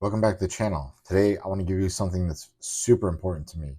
Welcome back to the channel. Today, I want to give you something that's super important to me,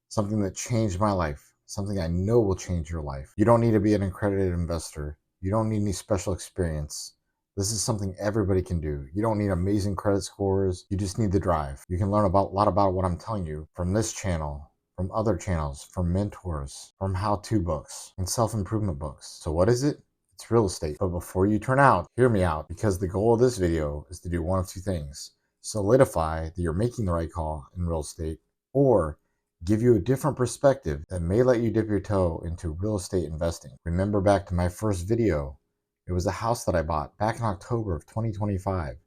something that changed my life, something I know will change your life. You don't need to be an accredited investor. You don't need any special experience. This is something everybody can do. You don't need amazing credit scores. You just need the drive. You can learn a lot about what I'm telling you from this channel, from other channels, from mentors, from how-to books, and self-improvement books. So what is it? It's real estate. But before you turn out, hear me out, because the goal of this video is to do one of two things: solidify that you're making the right call in real estate, or give you a different perspective that may let you dip your toe into real estate investing. Remember back to my first video, it was a house that I bought back in October of 2025.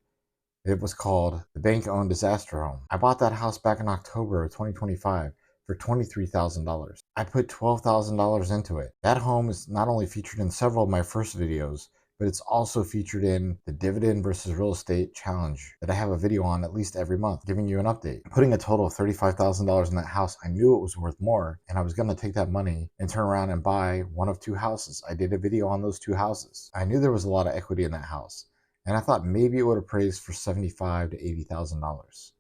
It was called the bank-owned disaster home. I bought that house back in October of 2025 for $23,000. I put $12,000 into it. That home is not only featured in several of my first videos, but it's also featured in the Dividend versus Real Estate Challenge that I have a video on at least every month, giving you an update. Putting a total of $35,000 in that house, I knew it was worth more, and I was going to take that money and turn around and buy one of two houses. I did a video on those two houses. I knew there was a lot of equity in that house, and I thought maybe it would appraise for $75,000 to $80,000.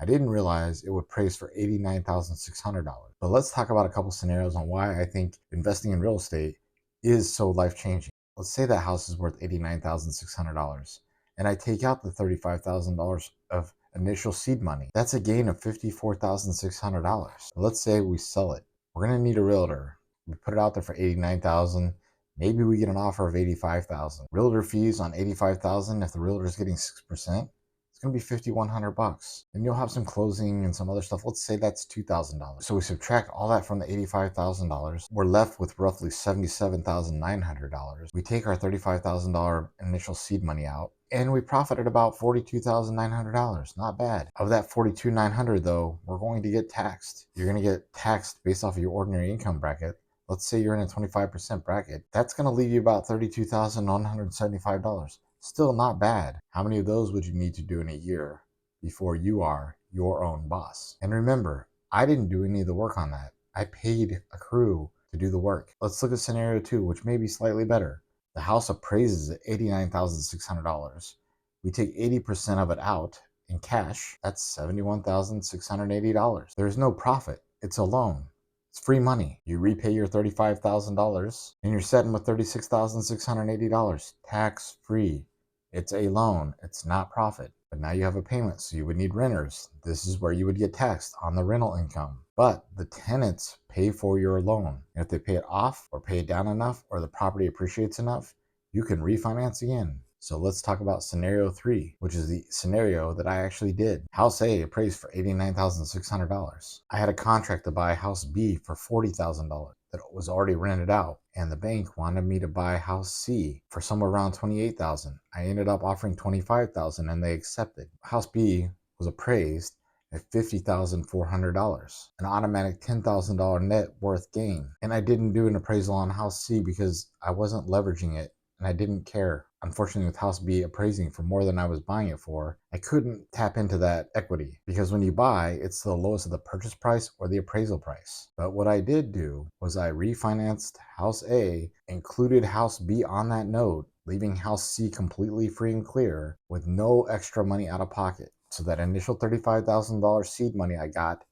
I didn't realize it would appraise for $89,600. But let's talk about a couple scenarios on why I think investing in real estate is so life-changing. Let's say that house is worth $89,600 and I take out the $35,000 of initial seed money. That's a gain of $54,600. Let's say we sell it. We're going to need a realtor. We put it out there for $89,000. Maybe we get an offer of $85,000. Realtor fees on $85,000, if the realtor is getting 6%, it's going to be $5,100. And you'll have some closing and some other stuff. Let's say that's $2,000. So we subtract all that from the $85,000. We're left with roughly $77,900. We take our $35,000 initial seed money out, and we profited about $42,900. Not bad. Of that $42,900 though, we're going to get taxed. You're going to get taxed based off of your ordinary income bracket. Let's say you're in a 25% bracket. That's going to leave you about $32,175. Still not bad. How many of those would you need to do in a year before you are your own boss? And remember, I didn't do any of the work on that. I paid a crew to do the work. Let's look at scenario 2, which may be slightly better. The house appraises at $89,600. We take 80% of it out in cash. That's $71,680. There's no profit. It's a loan. It's free money. You repay your $35,000 and you're sitting with $36,680, tax free. It's a loan. It's not profit. But now you have a payment, so you would need renters. This is where you would get taxed on the rental income. But the tenants pay for your loan. And if they pay it off or pay it down enough, or the property appreciates enough, you can refinance again. So let's talk about scenario 3, which is the scenario that I actually did. House A appraised for $89,600. I had a contract to buy house B for $40,000 that was already rented out, and the bank wanted me to buy house C for somewhere around $28,000. I ended up offering $25,000 and they accepted. House B was appraised at $50,400, an automatic $10,000 net worth gain. And I didn't do an appraisal on house C because I wasn't leveraging it and I didn't care. Unfortunately, with house B appraising for more than I was buying it for, I couldn't tap into that equity, because when you buy, it's the lowest of the purchase price or the appraisal price. But what I did do was I refinanced house A, included house B on that note, leaving house C completely free and clear with no extra money out of pocket. So that initial $35,000 seed money I got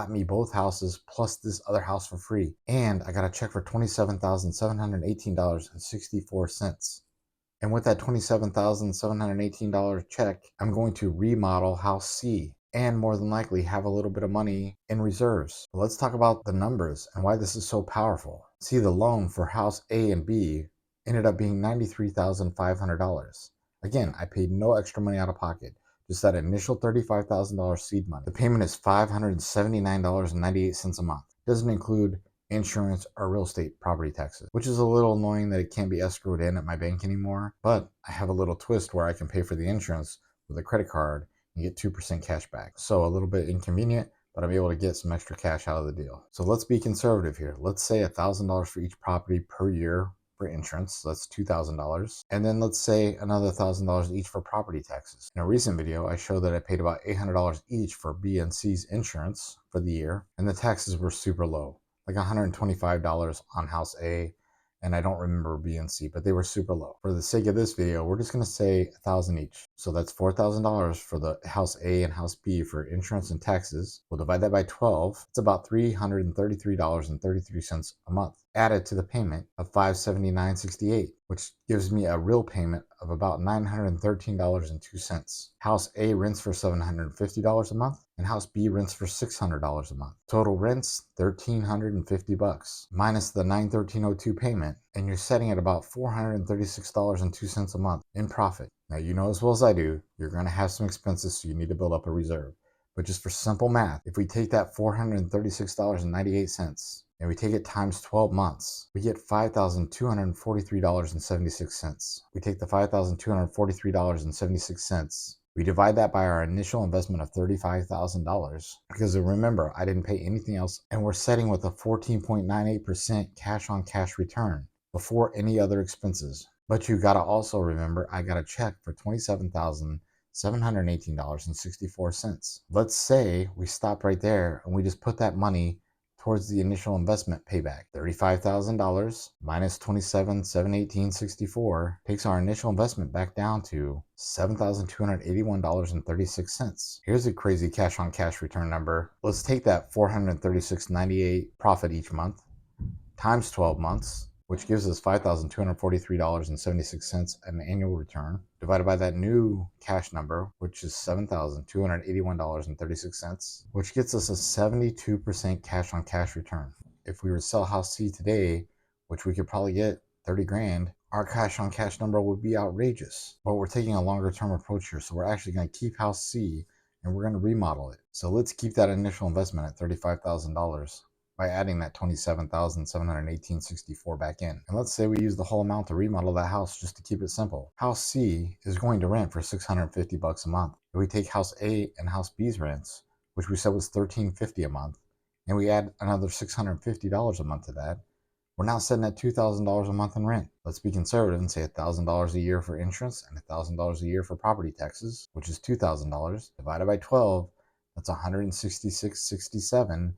me both houses plus this other house for free. And I got a check for $27,718.64. And with that $27,718 check, I'm going to remodel house C and more than likely have a little bit of money in reserves. But let's talk about the numbers and why this is so powerful. See, the loan for house A and B ended up being $93,500. Again, I paid no extra money out of pocket. Just that initial $35,000 seed money. The payment is $579.98 a month. It doesn't include insurance or real estate property taxes, which is a little annoying that it can't be escrowed in at my bank anymore. But I have a little twist where I can pay for the insurance with a credit card and get 2% cash back. So a little bit inconvenient, but I'm able to get some extra cash out of the deal. So let's be conservative here. Let's say $1,000 for each property per year for insurance. So that's $2,000. And then let's say another $1,000 each for property taxes. In a recent video, I showed that I paid about $800 each for B and C's insurance for the year, and the taxes were super low, like $125 on house A and I don't remember B and C, but they were super low. For the sake of this video, we're just going to say $1,000 each. So that's $4,000 for the house A and house B for insurance and taxes. We'll divide that by 12. It's about $333.33 a month. Added to the payment of $579.68, which gives me a real payment of about $913.02. House A rents for $750 a month, and house B rents for $600 a month. Total rents $1,350 minus the $913.02 payment, and you're setting at about $436.02 a month in profit. Now, you know as well as I do, you're going to have some expenses, so you need to build up a reserve. But just for simple math, if we take that $436.98 and we take it times 12 months, we get $5,243.76. We take the $5,243.76. We divide that by our initial investment of $35,000, because remember, I didn't pay anything else, and we're setting with a 14.98% cash on cash return before any other expenses. But you gotta also remember, I got a check for $27,718.64. Let's say we stop right there and we just put that money towards the initial investment payback. $35,000 minus $27,718.64 takes our initial investment back down to $7,281.36. Here's a crazy cash on cash return number. Let's take that $436.98 profit each month times 12 months, which gives us $5,243.76 an annual return, divided by that new cash number, which is $7,281.36, which gets us a 72% cash on cash return. If we were to sell house C today, which we could probably get 30 grand, our cash on cash number would be outrageous. But we're taking a longer term approach here, so we're actually going to keep house C and we're going to remodel it. So let's keep that initial investment at $35,000 by adding that $27,718.64 back in. And let's say we use the whole amount to remodel that house just to keep it simple. House C is going to rent for $650 a month. If we take house A and house B's rents, which we said was $1,350 a month, and we add another $650 a month to that, we're now sitting at $2,000 a month in rent. Let's be conservative and say $1,000 a year for insurance and $1,000 a year for property taxes, which is $2,000 divided by 12. That's $166.67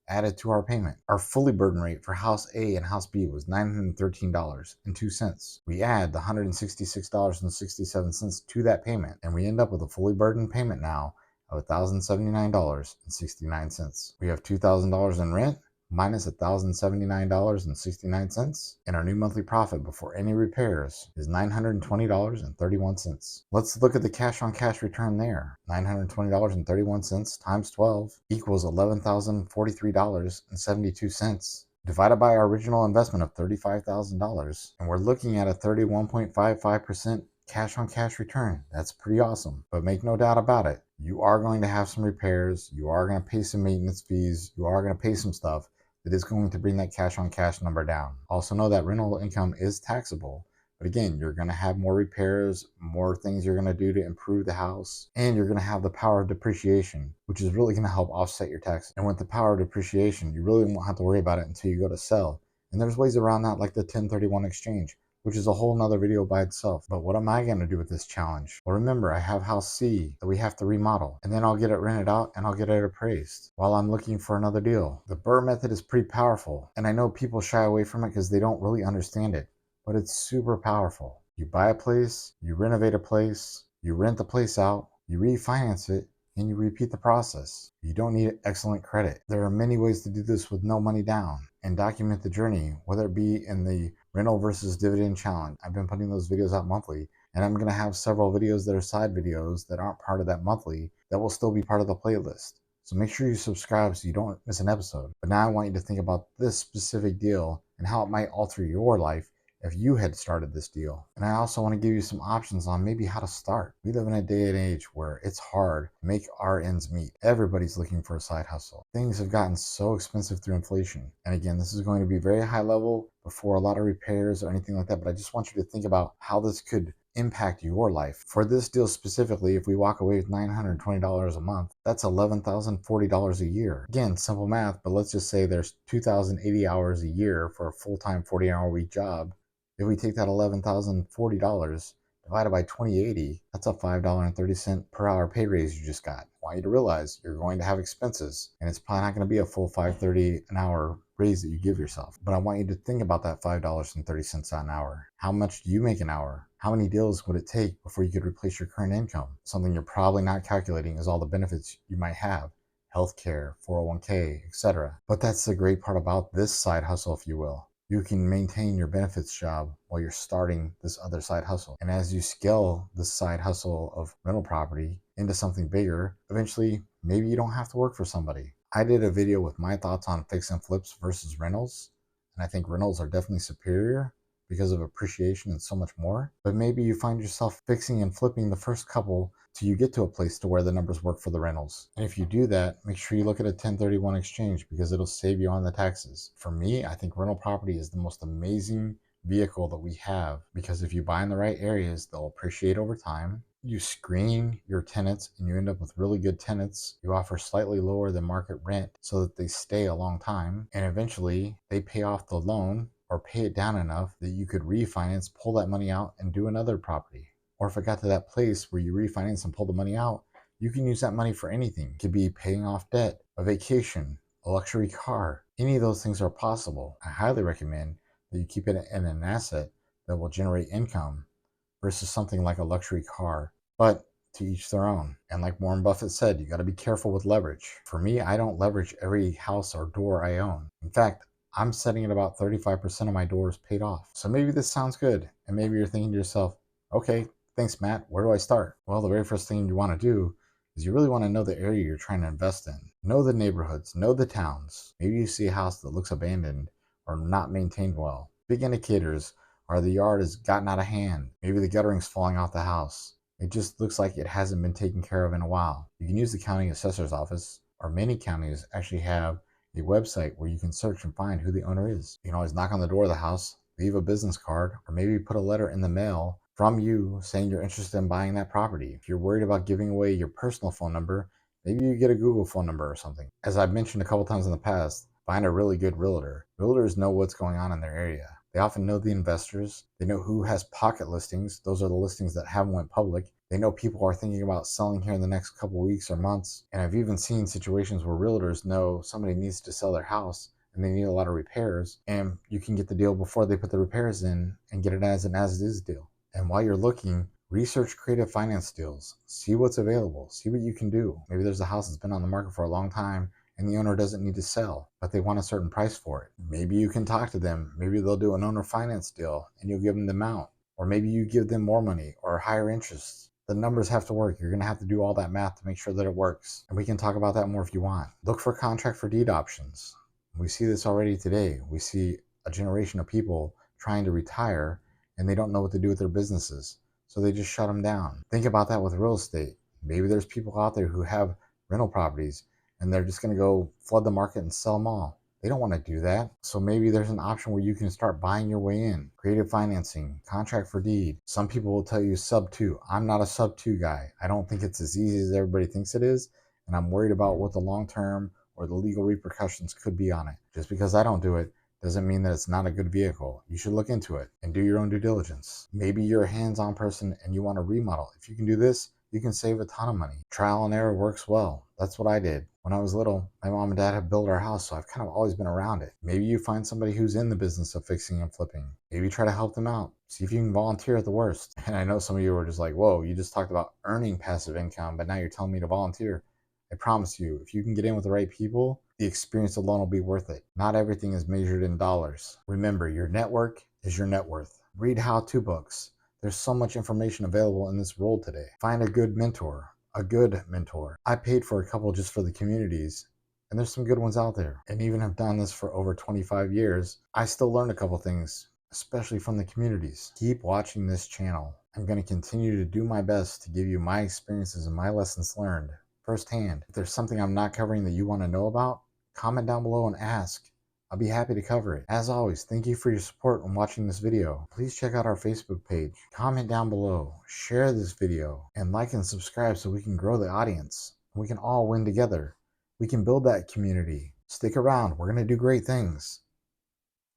added to our payment. Our fully burdened rate for house A and house B was $913.02. We add the $166.67 to that payment, and we end up with a fully burdened payment now of $1,079.69. We have $2,000 in rent minus $1,079.69, and our new monthly profit before any repairs is $920.31. Let's look at the cash on cash return there. $920.31 times 12 equals $11,043.72, divided by our original investment of $35,000, and we're looking at a 31.55% cash on cash return. That's pretty awesome. But make no doubt about it, you are going to have some repairs, you are going to pay some maintenance fees, you are going to pay some stuff that is going to bring that cash on cash number down. Also know that rental income is taxable, but again, you're going to have more repairs, more things you're going to do to improve the house, and you're going to have the power of depreciation, which is really going to help offset your taxes. And with the power of depreciation, you really won't have to worry about it until you go to sell. And there's ways around that, like the 1031 exchange, which is a whole nother video by itself. But what am I going to do with this challenge? Well, remember, I have house C that we have to remodel, and then I'll get it rented out and I'll get it appraised while I'm looking for another deal. The BRRRR method is pretty powerful, and I know people shy away from it because they don't really understand it, but it's super powerful. You buy a place, you renovate a place, you rent the place out, you refinance it, and you repeat the process. You don't need excellent credit. There are many ways to do this with no money down and document the journey, whether it be in the rental versus dividend challenge. I've been putting those videos out monthly, and I'm going to have several videos that are side videos that aren't part of that monthly that will still be part of the playlist. So make sure you subscribe so you don't miss an episode. But now I want you to think about this specific deal and how it might alter your life if you had started this deal. And I also want to give you some options on maybe how to start. We live in a day and age where it's hard to make our ends meet. Everybody's looking for a side hustle. Things have gotten so expensive through inflation. And again, this is going to be very high level before a lot of repairs or anything like that, but I just want you to think about how this could impact your life. For this deal specifically, if we walk away with $920 a month, that's $11,040 a year. Again, simple math, but let's just say there's 2,080 hours a year for a full-time 40-hour-week job. If we take that $11,040 divided by 2080, that's a $5.30 per hour pay raise you just got. I want you to realize you're going to have expenses, and it's probably not going to be a full $5.30 an hour raise that you give yourself. But I want you to think about that $5.30 an hour. How much do you make an hour? How many deals would it take before you could replace your current income? Something you're probably not calculating is all the benefits you might have. Healthcare, 401k, etc. But that's the great part about this side hustle, if you will. You can maintain your benefits job while you're starting this other side hustle. And as you scale this side hustle of rental property into something bigger, eventually maybe you don't have to work for somebody. I did a video with my thoughts on fix and flips versus rentals, and I think rentals are definitely superior because of appreciation and so much more. But maybe you find yourself fixing and flipping the first couple till you get to a place to where the numbers work for the rentals. And if you do that, make sure you look at a 1031 exchange because it'll save you on the taxes. For me, I think rental property is the most amazing vehicle that we have because if you buy in the right areas, they'll appreciate over time. You screen your tenants and you end up with really good tenants. You offer slightly lower than market rent so that they stay a long time, and eventually they pay off the loan or pay it down enough that you could refinance, pull that money out and do another property. Or if it got to that place where you refinance and pull the money out, you can use that money for anything. It could be paying off debt, a vacation, a luxury car. Any of those things are possible. I highly recommend that you keep it in an asset that will generate income versus something like a luxury car. But to each their own. And like Warren Buffett said, you got to be careful with leverage. For me, I don't leverage every house or door I own. In fact, I'm setting at about 35% of my doors paid off. So maybe this sounds good. And maybe you're thinking to yourself, okay, thanks, Matt. Where do I start? Well, the very first thing you want to do is you really want to know the area you're trying to invest in. Know the neighborhoods, know the towns. Maybe you see a house that looks abandoned or not maintained well. Big indicators are the yard has gotten out of hand. Maybe the guttering's falling off the house. It just looks like it hasn't been taken care of in a while. You can use the county assessor's office, or many counties actually have a website where you can search and find who the owner is. You can always knock on the door of the house, leave a business card, or maybe put a letter in the mail from you saying you're interested in buying that property. If you're worried about giving away your personal phone number, maybe you get a Google phone number or something. As I've mentioned a couple times in the past, find a really good realtor. Realtors know what's going on in their area. They often know the investors. They know who has pocket listings. Those are the listings that haven't went public. They know people are thinking about selling here in the next couple weeks or months. And I've even seen situations where realtors know somebody needs to sell their house and they need a lot of repairs. And you can get the deal before they put the repairs in and get it as an as-is deal. And while you're looking, research creative finance deals. See what's available. See what you can do. Maybe there's a house that's been on the market for a long time and the owner doesn't need to sell, but they want a certain price for it. Maybe you can talk to them. Maybe they'll do an owner finance deal and you'll give them the amount. Or maybe you give them more money or higher interest. The numbers have to work. You're going to have to do all that math to make sure that it works. And we can talk about that more if you want. Look for contract for deed options. We see this already today. We see a generation of people trying to retire and they don't know what to do with their businesses. So they just shut them down. Think about that with real estate. Maybe there's people out there who have rental properties and they're just going to go flood the market and sell them all. They don't want to do that. So maybe there's an option where you can start buying your way in. Creative financing, contract for deed. Some people will tell you sub 2. I'm not a sub 2 guy. I don't think it's as easy as everybody thinks it is. And I'm worried about what the long term or the legal repercussions could be on it. Just because I don't do it doesn't mean that it's not a good vehicle. You should look into it and do your own due diligence. Maybe you're a hands-on person and you want to remodel. If you can do this, you can save a ton of money. Trial and error works well. That's what I did. When I was little, my mom and dad have built our house, so I've kind of always been around it. Maybe you find somebody who's in the business of fixing and flipping. Maybe try to help them out. See if you can volunteer at the worst. And I know some of you are just like, whoa, you just talked about earning passive income, but now you're telling me to volunteer. I promise you, if you can get in with the right people, the experience alone will be worth it. Not everything is measured in dollars. Remember, your network is your net worth. Read how-to books. There's so much information available in this world today. Find a good mentor. I paid for a couple just for the communities, and there's some good ones out there. And even have done this for over 25 years, I still learned a couple things, especially from the communities. Keep watching this channel. I'm going to continue to do my best to give you my experiences and my lessons learned firsthand. If there's something I'm not covering that you want to know about, comment down below and ask. I'll be happy to cover it. As always, thank you for your support when watching this video. Please check out our Facebook page. Comment down below, share this video, and like and subscribe so we can grow the audience. We can all win together. We can build that community. Stick around. We're going to do great things.